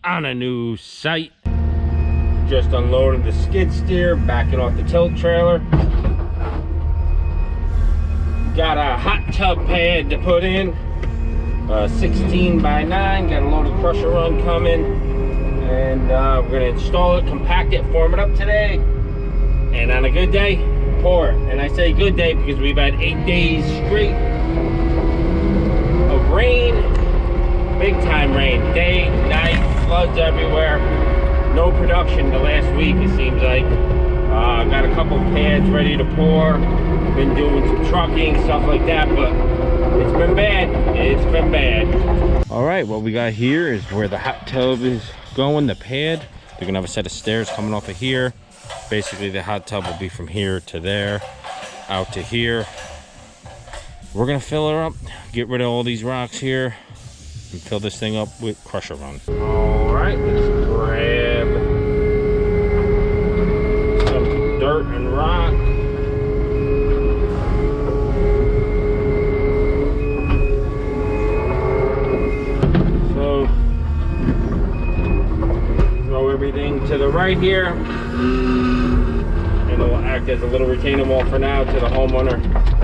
on a new site. Just unloaded the skid steer, backing off the tilt trailer. Got a hot tub pad to put in, 16 by 9. Got a loaded crusher run coming, and we're gonna install it, compact it, form it up today, and on a good day, pour it. And I say good day because we've had 8 days straight of rain, big time rain, day, night, floods everywhere. No production the last week, it seems like. Got a couple pads ready to pour. Been doing some trucking, stuff like that, but it's been bad. It's been bad. All right, what we got here is where the hot tub is going, the pad. They're gonna have a set of stairs coming off of here. Basically, the hot tub will be from here to there, out to here. We're gonna fill her up, get rid of all these rocks here, and fill this thing up with crusher run. All right, let's grab some dirt and rock. So throw everything to the right here, and it will act as a little retaining wall for now to the homeowner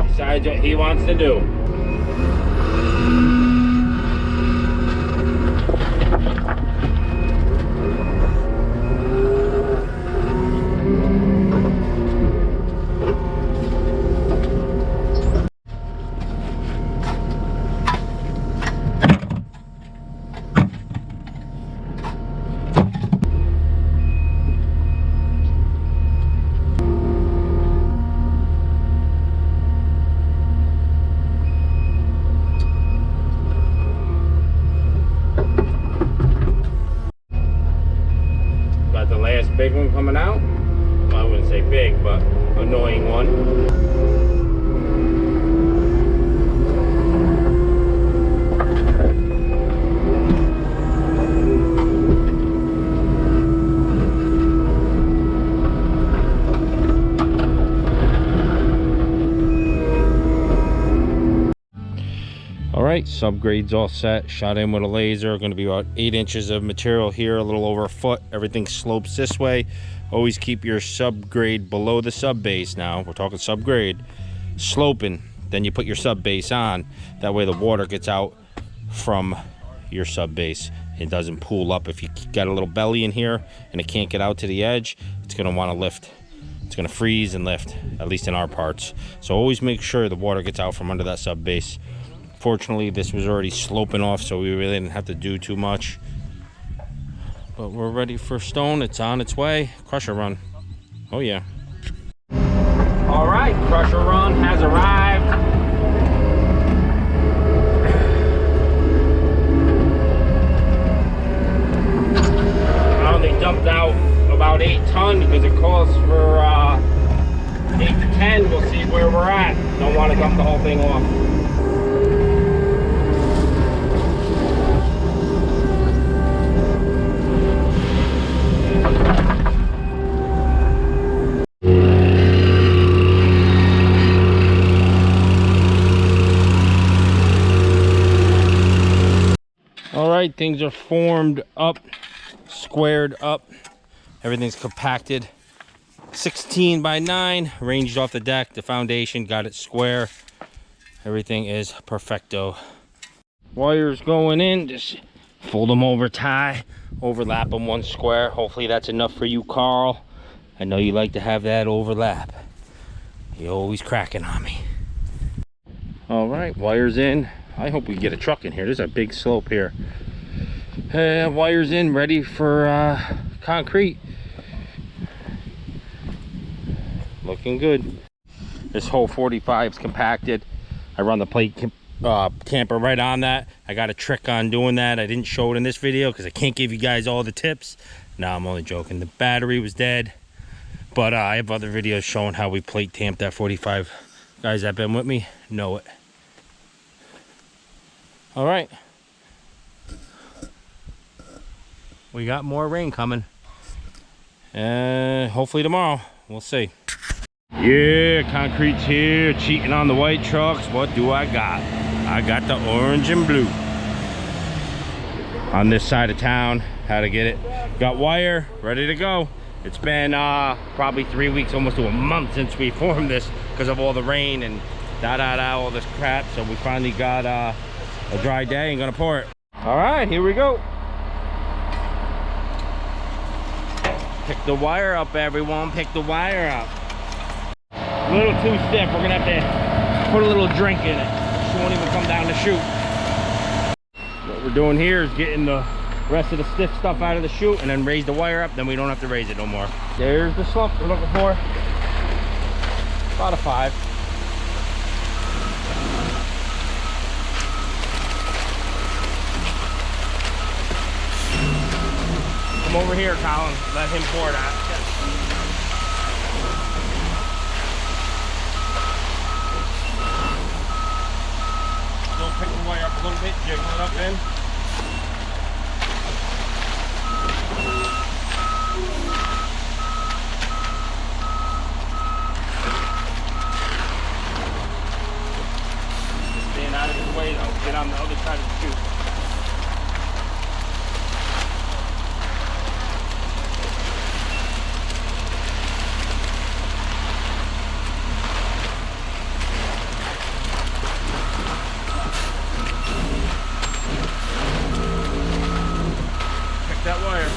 decides what he wants to do. Big one coming out. Well, I wouldn't say big, but annoying one. All right, subgrade's all set, shot in with a laser. Going to be about 8 inches of material here, a little over a foot. Everything slopes this way. Always keep your subgrade below the sub base. Now we're talking subgrade, sloping. Then you put your sub base on. That way the water gets out from your sub base. It doesn't pool up. If you got a little belly in here and it can't get out to the edge, it's going to want to lift. It's going to freeze and lift, at least in our parts. So always make sure the water gets out from under that sub base. Fortunately, this was already sloping off, so we really didn't have to do too much. But we're ready for stone. It's on its way. Crusher run. Oh, yeah. All right, crusher run has arrived. I only dumped out about 8 tons because it calls for 8 to 10. We'll see where we're at. Don't want to dump the whole thing off. Alright, things are formed up, squared up, everything's compacted. 16 by 9, ranged off the deck, the foundation, got it square. Everything is perfecto. Wires going in, just fold them over, tie, overlap them 1 square. Hopefully that's enough for you, Carl. I know you like to have that overlap. You're always cracking on me. Alright, wires in. I hope we get a truck in here. There's a big slope here. Wires in, ready for concrete. Looking good. This whole 45 is compacted. I run the plate tamper right on that. I got a trick on doing that. I didn't show it in this video because I can't give you guys all the tips. No, I'm only joking. The battery was dead. But I have other videos showing how we plate tamp that 45. Guys that have been with me know it. All right, we got more rain coming, and hopefully tomorrow. We'll see. Yeah, concrete's here, cheating on the white trucks. What do I got? I got the orange and blue. on this side of town, how to get it. Got wire ready to go. It's been probably 3 weeks, almost to a month since we formed this because of all the rain and all this crap. So we finally got a dry day and gonna pour it. All right, here we go. Pick the wire up, everyone. Pick the wire up. A little too stiff. We're gonna have to put a little drink in it. She won't even come down to shoot. What we're doing here is getting the rest of the stiff stuff out of the chute and then raise the wire up. Then we don't have to raise it no more. There's the slump we're looking for. About a 5. Come over here, Colin. Let him pour that. Still pick the wire up a little bit, jiggle it up in. Just staying out of his way though. Get on the other side of the chute. That wire.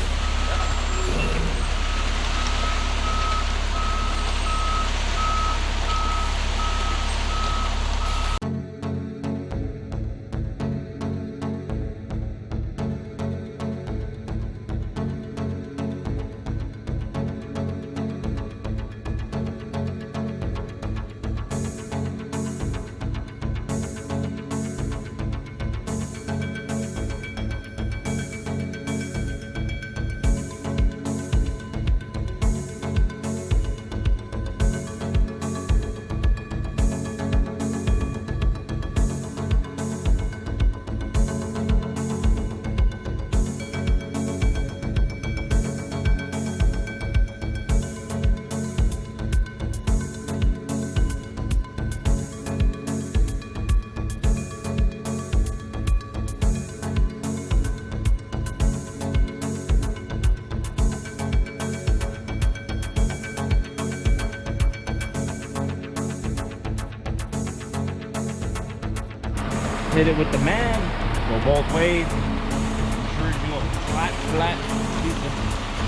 Hit it with the man, go both ways. Sure you a flat piece of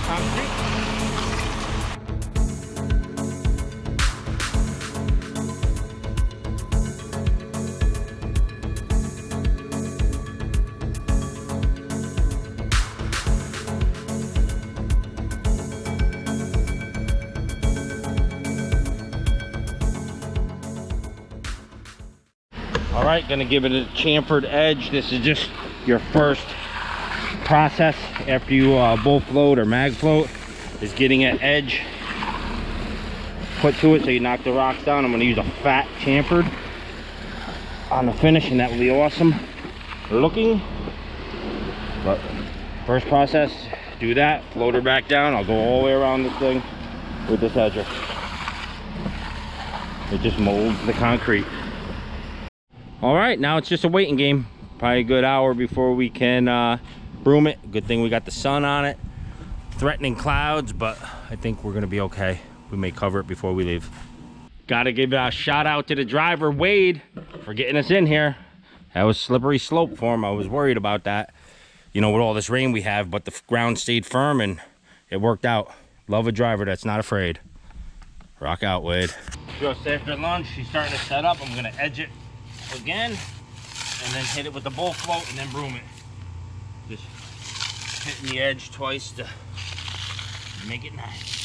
concrete. All right, gonna give it a chamfered edge. This is just your first process after you bull float or mag float, is getting an edge put to it so you knock the rocks down. I'm gonna use a fat chamfered on the finish, and that will be awesome looking. But first process, do that, float her back down. I'll go all the way around this thing with this edger. It just molds the concrete. All right, now it's just a waiting game. Probably a good hour before we can broom it. Good thing we got the sun on it. Threatening clouds, but I think we're gonna be okay. We may cover it before we leave. Gotta give a shout out to the driver, Wade, for getting us in here. That was slippery slope for him. I was worried about that, you know, with all this rain we have, but the ground stayed firm and it worked out. Love a driver that's not afraid. Rock out, Wade. Just after lunch, she's starting to set up. I'm gonna edge it again and then hit it with the bull float and then broom it. Just hitting the edge twice to make it nice.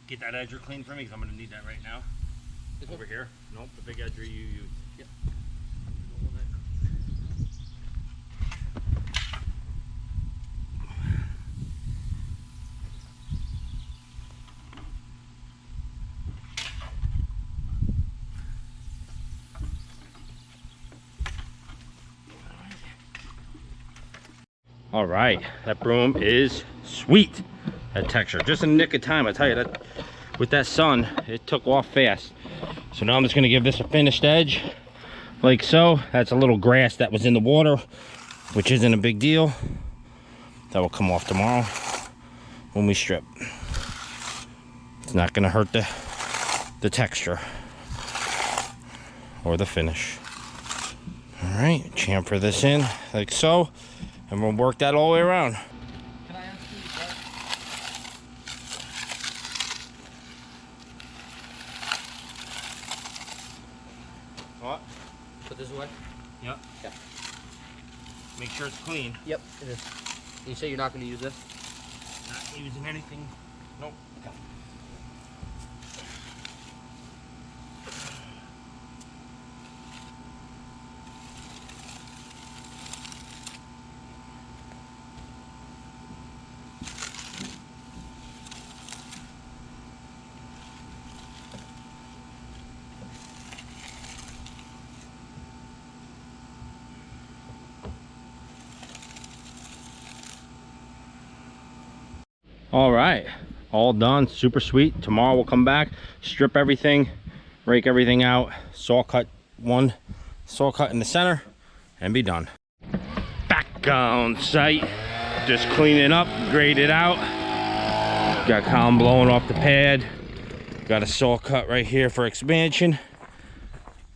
Get that edger clean for me, because I'm gonna need that right now. Over here. Nope, the big edger you use. Yep. All right, that broom is sweet. That texture, just in the nick of time. I tell you that with that sun, it took off fast. So now I'm just gonna give this a finished edge, like so. That's a little grass that was in the water, which isn't a big deal. That will come off tomorrow when we strip. It's not gonna hurt the texture or the finish. All right, chamfer this in like so. And we'll work that all the way around. Can I ask you that? What? Put this away? Yep. Yeah. Make sure it's clean. Yep, it is. You say you're not going to use this? Not using anything. Nope. Okay. All right, all done, super sweet. Tomorrow we'll come back, strip everything, rake everything out, saw cut one, saw cut in the center, and be done. Back on site, just cleaning up, grade it out. Got column blowing off the pad. Got a saw cut right here for expansion.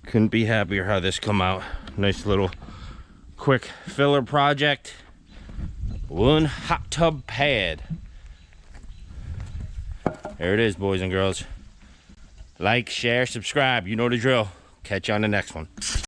Couldn't be happier how this come out. Nice little quick filler project. One hot tub pad. There it is, boys and girls. Like, share, subscribe. You know the drill. Catch you on the next one.